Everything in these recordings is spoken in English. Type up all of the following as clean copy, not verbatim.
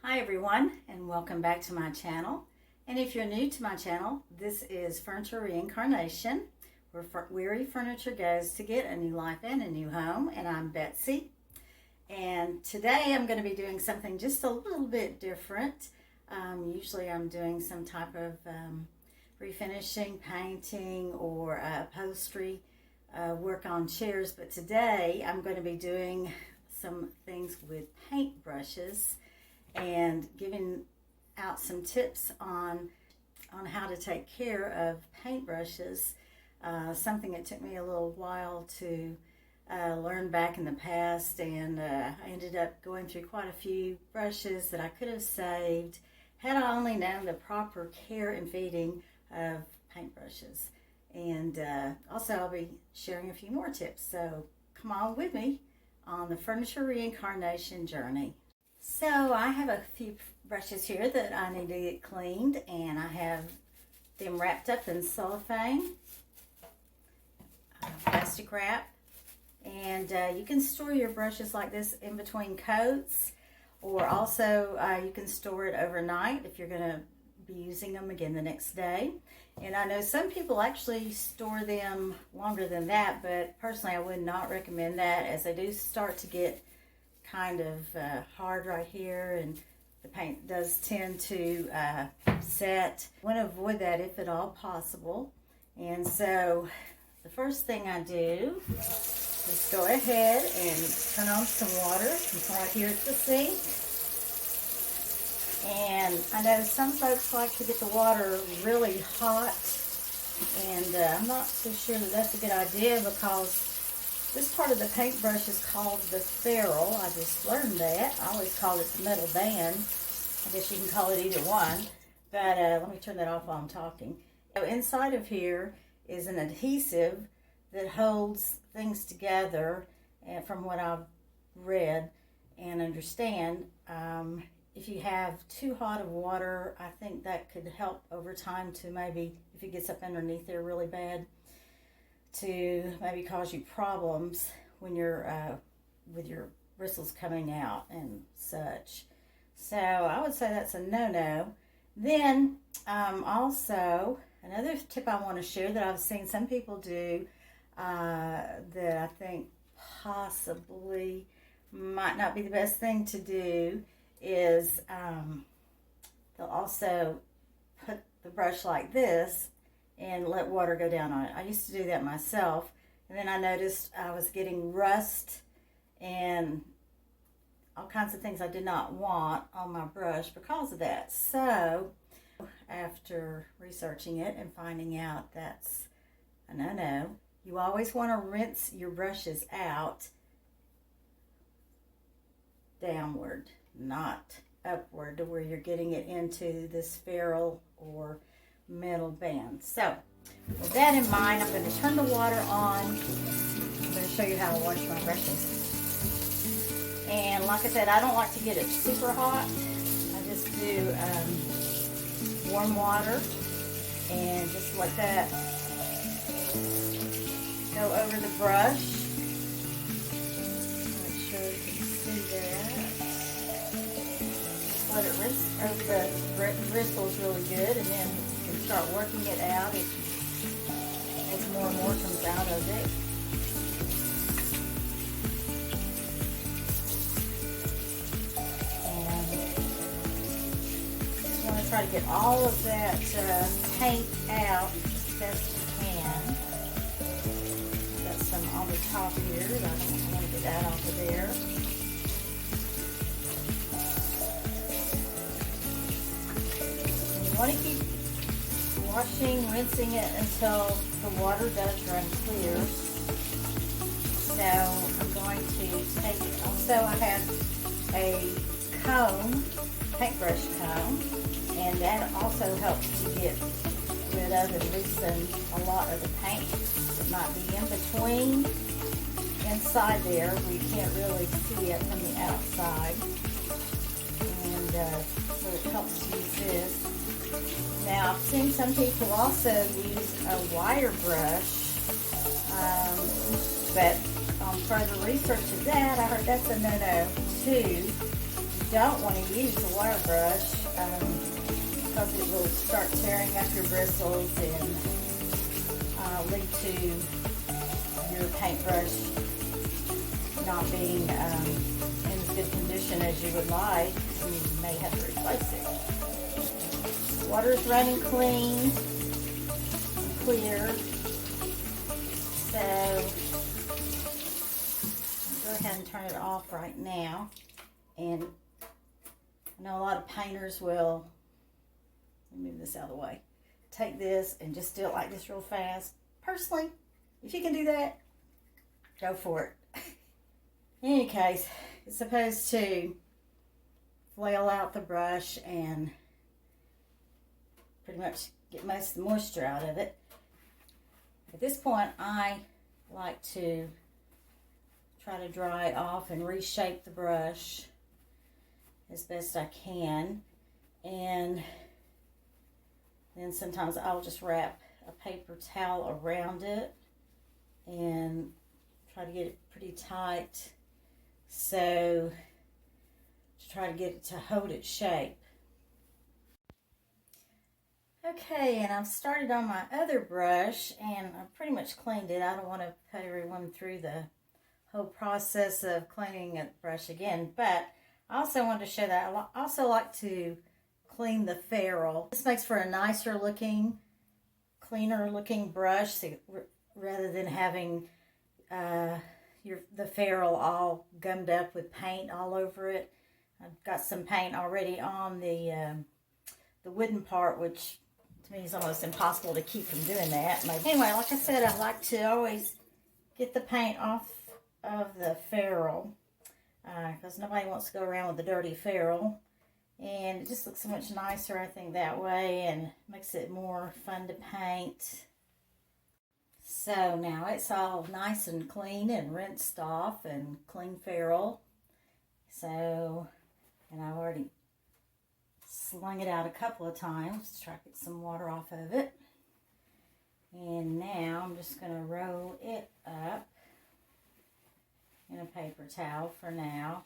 Hi everyone, and welcome back to my channel. And if you're new to my channel, this is Furniture Reincarnation, where weary furniture goes to get a new life and a new home. And I'm Betsy. And today I'm going to be doing something just a little bit different. Usually I'm doing some type of refinishing, painting, or upholstery work on chairs. But today I'm going to be doing some things with paint brushes and giving out some tips on how to take care of paintbrushes. Something that took me a little while to learn back in the past, and I ended up going through quite a few brushes that I could have saved had I only known the proper care and feeding of paintbrushes. And also I'll be sharing a few more tips, so come on with me on the furniture reincarnation journey. So I have a few brushes here that I need to get cleaned, and I have them wrapped up in cellophane, plastic wrap, and you can store your brushes like this in between coats, or also you can store it overnight if you're going to be using them again the next day. And I know some people actually store them longer than that, but personally I would not recommend that, as they do start to get kind of hard right here, and the paint does tend to set. I want to avoid that if at all possible. And so the first thing I do is go ahead and turn on some water. I'm right here at the sink. And I know some folks like to get the water really hot, and I'm not so sure that that's a good idea, because this part of the paintbrush is called the ferrule. I just learned that. I always called it the metal band. I guess you can call it either one. But let me turn that off while I'm talking. So inside of here is an adhesive that holds things together, and from what I've read and understand, if you have too hot of water, I think that could help over time to maybe, if it gets up underneath there really bad, to maybe cause you problems when you're with your bristles coming out and such. So I would say that's a no-no. Then also another tip I want to share that I've seen some people do that I think possibly might not be the best thing to do is they'll also put the brush like this and let water go down on it. I used to do that myself, and then I noticed I was getting rust and all kinds of things I did not want on my brush because of that. So after researching it and finding out that's a no-no, you always want to rinse your brushes out downward, not upward, to where you're getting it into this ferrule or metal band. So with that in mind, I'm going to turn the water on. I'm going to show you how to wash my brushes. And like I said, I don't like to get it super hot. I just do warm water, and just let that go over the brush. Make sure you can see that. Let it rinse over the bristles really good, and then you can start working it out as more and more comes out of it. And just want to try to get all of that paint out as best you can. Got some on the top here, but I don't want to get that off of there. You want to keep washing, rinsing it until the water does run clear. So I'm going to take, also I have a comb, paintbrush comb, and that also helps to get rid of and loosen a lot of the paint that might be in between, inside there where you can't really see it from the outside. And so it helps use this. Now, I've seen some people also use a wire brush, but on further research of that, I heard that's a no-no too. don't want to use a wire brush because it will start tearing up your bristles and lead to your paintbrush not being in as good condition as you would like, and you may have to replace it. Water's running clean and clear, so I'll go ahead and turn it off right now. And I know a lot of painters will, let me move this out of the way, take this and just do it like this real fast. Personally, if you can do that, go for it. In any case, it's supposed to flail out the brush and pretty much get most of the moisture out of it. At this point, I like to try to dry off and reshape the brush as best I can. And then sometimes I'll just wrap a paper towel around it and try to get it pretty tight, so to try to get it to hold its shape. Okay, and I've started on my other brush and I've pretty much cleaned it. I don't want to put everyone through the whole process of cleaning a brush again, but I also wanted to show that I also like to clean the ferrule. This makes for a nicer looking, cleaner looking brush, so rather than having the ferrule all gummed up with paint all over it. I've got some paint already on the wooden part, which to me is almost impossible to keep from doing that. Anyway, like I said, I like to always get the paint off of the ferrule because nobody wants to go around with a dirty ferrule. And it just looks so much nicer, I think, that way, and makes it more fun to paint. So now it's all nice and clean and rinsed off and clean ferrule. So, and I've already slung it out a couple of times to try to get some water off of it. And now I'm just going to roll it up in a paper towel for now.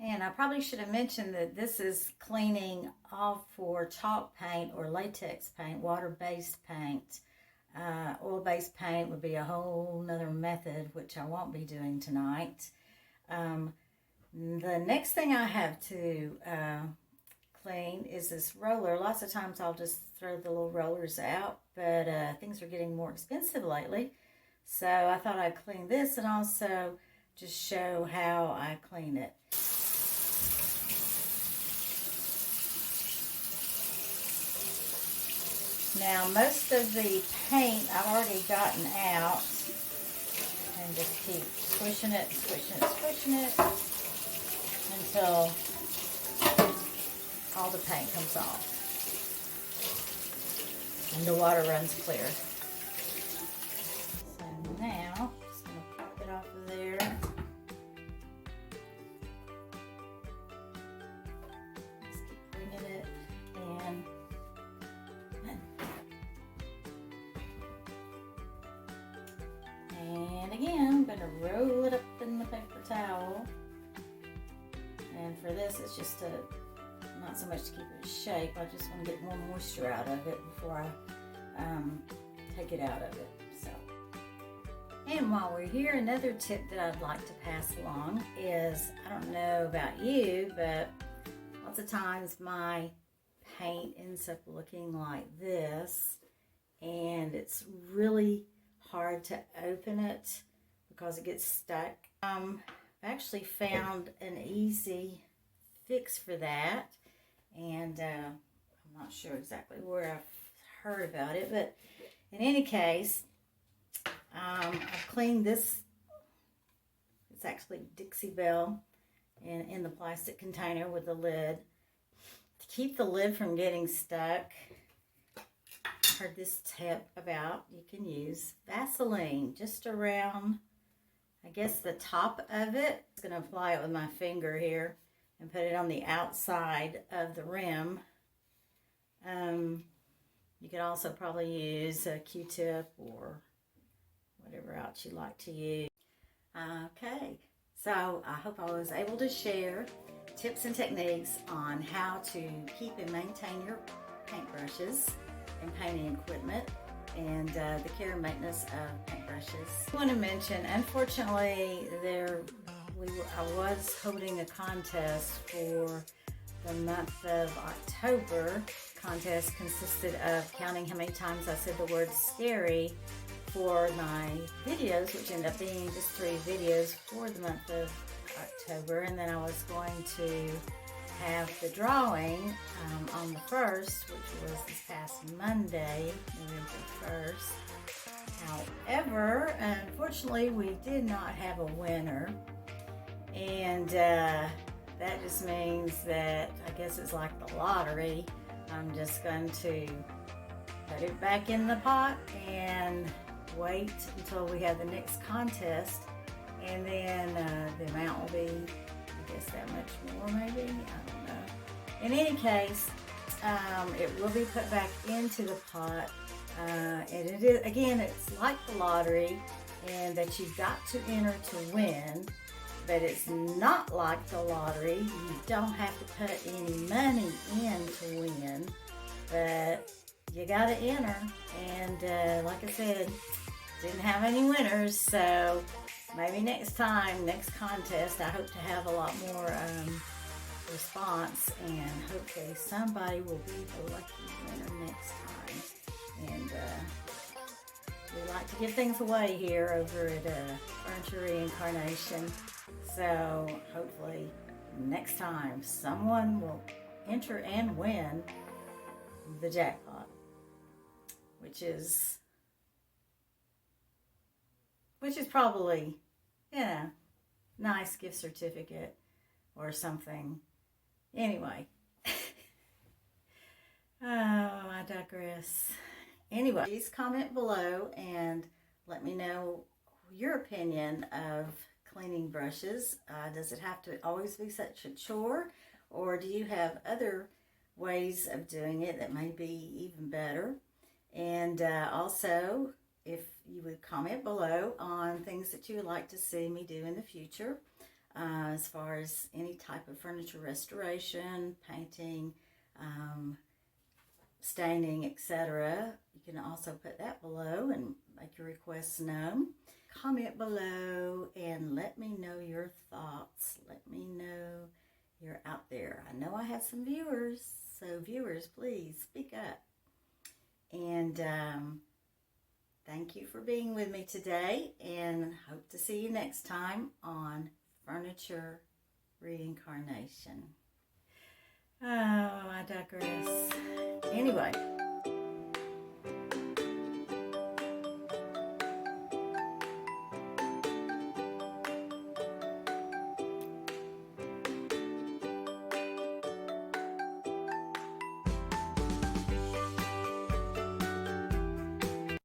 And I probably should have mentioned that this is cleaning off for chalk paint or latex paint, water-based paint. Oil-based paint would be a whole nother method, which I won't be doing tonight. The next thing I have to clean is this roller. Lots of times I'll just throw the little rollers out, but things are getting more expensive lately. So I thought I'd clean this and also just show how I clean it. Now, most of the paint I've already gotten out, and just keep squishing it, squishing it, squishing it until all the paint comes off and the water runs clear. So now, just going to pop it off of there. Just keep bringing it and again, I'm going to roll it up in the paper towel. And for this, it's just not so much to keep it in shape. I just want to get more moisture out of it before I take it out of it. So, and while we're here, another tip that I'd like to pass along is, I don't know about you, but lots of times my paint ends up looking like this, and it's really hard to open it because it gets stuck. I've actually found an easy fix for that, and I'm not sure exactly where I've heard about it, but in any case, I've cleaned this. It's actually Dixie Belle in the plastic container with the lid. To keep the lid from getting stuck, heard this tip about, you can use Vaseline just around, I guess, the top of it. I'm going to apply it with my finger here and put it on the outside of the rim. You could also probably use a Q-tip or whatever else you like to use. Okay, so I hope I was able to share tips and techniques on how to keep and maintain your paintbrushes and painting equipment, and the care and maintenance of paintbrushes. I want to mention, unfortunately, I was holding a contest for the month of October. Contest consisted of counting how many times I said the word scary for my videos, which ended up being just 3 videos for the month of October, and then I was going to have the drawing on the 1st, which was this past Monday, November 1st. However, unfortunately, we did not have a winner, and that just means that I guess it's like the lottery. I'm just going to put it back in the pot and wait until we have the next contest, and then the amount will be, I guess, that much more maybe, I don't know. In any case, it will be put back into the pot, and it is, again, it's like the lottery, and that you've got to enter to win, but it's not like the lottery. You don't have to put any money in to win, but you got to enter, and like I said, didn't have any winners, so maybe next time, next contest, I hope to have a lot more response, and hopefully somebody will be the lucky winner next time. And we like to give things away here over at Furniture Reincarnation, so hopefully next time someone will enter and win the jackpot, which is probably, you know, nice gift certificate or something. Anyway, oh, I digress. Anyway, please comment below and let me know your opinion of cleaning brushes. Does it have to always be such a chore, or do you have other ways of doing it that may be even better? And also, if you would comment below on things that you would like to see me do in the future, as far as any type of furniture restoration, painting, staining, etc. You can also put that below and make your requests known. Comment below and let me know your thoughts. Let me know you're out there. I know I have some viewers, so viewers, please speak up. And thank you for being with me today, and hope to see you next time on Furniture Reincarnation. Oh, I digress. Anyway.